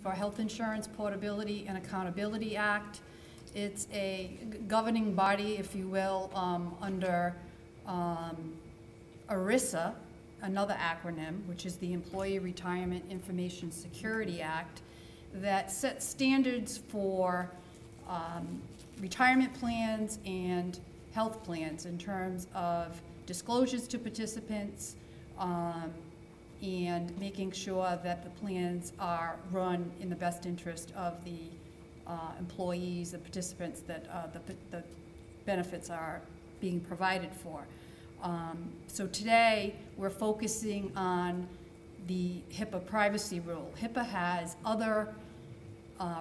for Health Insurance Portability and Accountability Act. It's a governing body, if you will, under ERISA, another acronym, which is the Employee Retirement Information Security Act, that sets standards for retirement plans and health plans in terms of disclosures to participants, and making sure that the plans are run in the best interest of the employees, the participants that the benefits are being provided for. So today we're focusing on the HIPAA privacy rule. HIPAA has other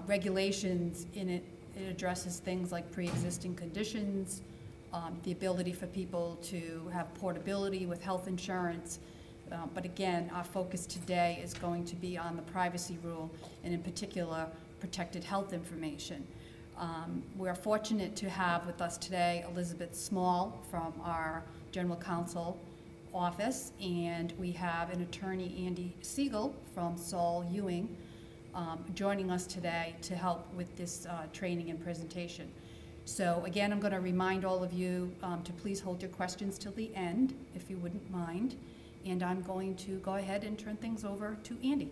regulations in it. It addresses things like pre-existing conditions, the ability for people to have portability with health insurance. But again, our focus today is going to be on the privacy rule, and in particular, protected health information. We're fortunate to have with us today Elizabeth Small from our General Counsel office, and we have an attorney, Andy Siegel from Saul Ewing, joining us today to help with this training and presentation. So again, I'm going to remind all of you to please hold your questions till the end, if you wouldn't mind. And I'm going to go ahead and turn things over to Andy.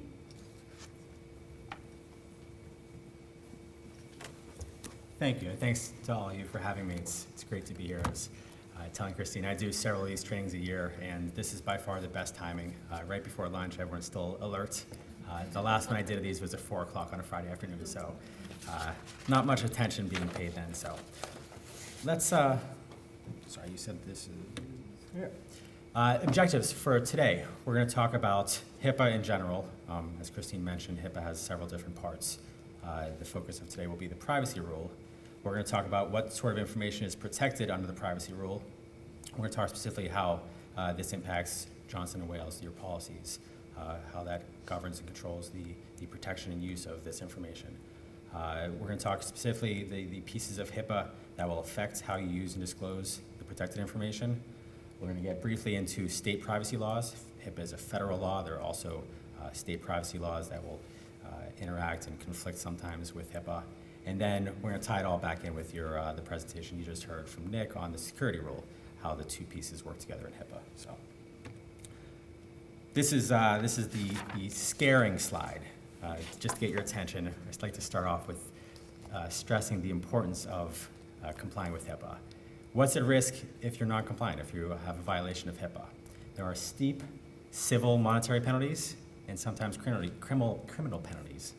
Thank you, and thanks to all of you for having me. It's great to be here. I was telling Christine, I do several of these trainings a year, and this is by far the best timing. Right before lunch, everyone's still alert. The last one I did of these was at 4 o'clock on a Friday afternoon, so not much attention being paid then. So let's, sorry, you said this is, yeah. Objectives for today. We're going to talk about HIPAA in general. As Christine mentioned, HIPAA has several different parts. The focus of today will be the privacy rule. We're going to talk about what sort of information is protected under the privacy rule. We're going to talk specifically how this impacts Johnson & Wales, your policies, how that governs and controls the protection and use of this information. We're going to talk specifically the pieces of HIPAA that will affect how you use and disclose the protected information. We're going to get briefly into state privacy laws. HIPAA is a federal law. There are also state privacy laws that will interact and conflict sometimes with HIPAA. And then we're going to tie it all back in with the presentation you just heard from Nick on the security rule, how the two pieces work together in HIPAA. So this is the scaring slide. Just to get your attention, I'd just like to start off with stressing the importance of complying with HIPAA. What's at risk if you're not compliant, if you have a violation of HIPAA? There are steep civil monetary penalties and sometimes criminal penalties.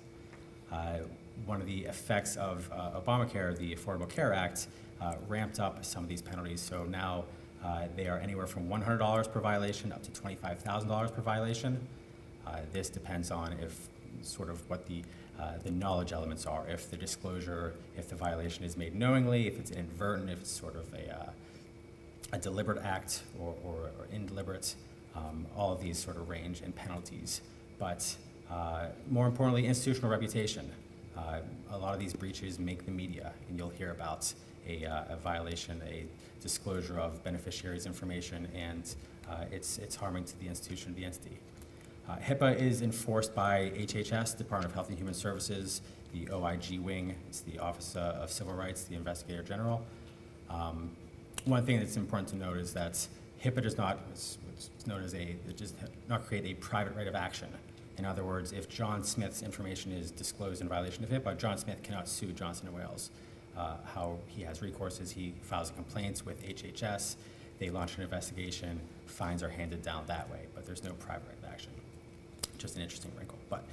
One of the effects of Obamacare, the Affordable Care Act, ramped up some of these penalties. So now they are anywhere from $100 per violation up to $25,000 per violation. This depends on what the knowledge elements are, if the disclosure, if the violation is made knowingly, if it's inadvertent, if it's sort of a deliberate act or indeliberate. All of these sort of range in penalties. But more importantly, institutional reputation. A lot of these breaches make the media, and you'll hear about a violation, a disclosure of beneficiaries' information, and it's harming to the institution, the entity. HIPAA is enforced by HHS, Department of Health and Human Services, the OIG wing. It's the Office of Civil Rights, the Investigator General. One thing that's important to note is that HIPAA does not, it's known as it does not create a private right of action. In other words, if John Smith's information is disclosed in violation of HIPAA, John Smith cannot sue Johnson & Wales. How he has recourse is he files complaints with HHS, they launch an investigation, fines are handed down that way, but there's no private right of action. Just an interesting wrinkle. But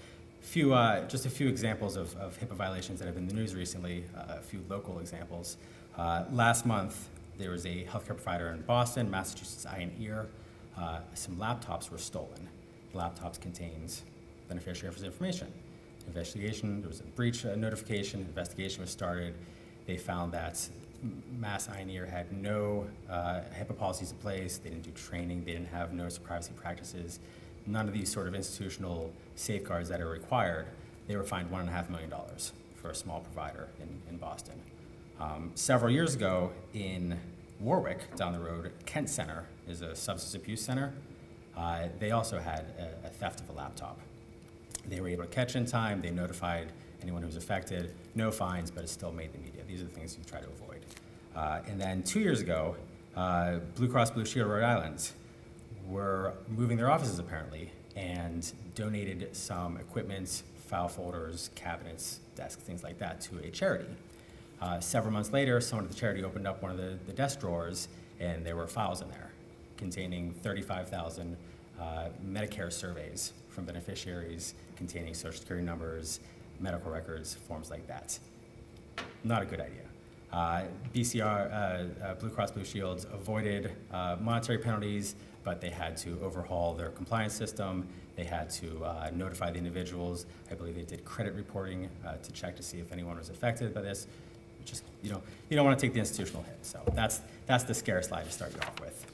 just a few examples of HIPAA violations that have been in the news recently, a few local examples. Last month, there was a healthcare provider in Boston, Massachusetts Eye and Ear. Some laptops were stolen. The laptops contained beneficiaries' information. Investigation, there was a breach notification, investigation was started. They found that Mass Eye and Ear had no HIPAA policies in place. They didn't do training. They didn't have notice of privacy practices. None of these sort of institutional safeguards that are required. They were fined $1.5 million for a small provider in Boston. Several years ago in Warwick, down the road, Kent Center is a substance abuse center. They also had a theft of a laptop. They were able to catch in time, they notified anyone who was affected, no fines, but it still made the media. These are the things you try to avoid. And then 2 years ago, Blue Cross Blue Shield Rhode Island were moving their offices apparently and donated some equipment, file folders, cabinets, desks, things like that to a charity. Several months later, someone at the charity opened up one of the desk drawers and there were files in there containing 35,000 Medicare surveys from beneficiaries containing Social Security numbers, medical records, forms like that. Not a good idea. Blue Cross Blue Shields avoided monetary penalties, but they had to overhaul their compliance system. They had to notify the individuals. I believe they did credit reporting to check to see if anyone was affected by this. Just, you don't want to take the institutional hit. So that's the scare slide to start you off with.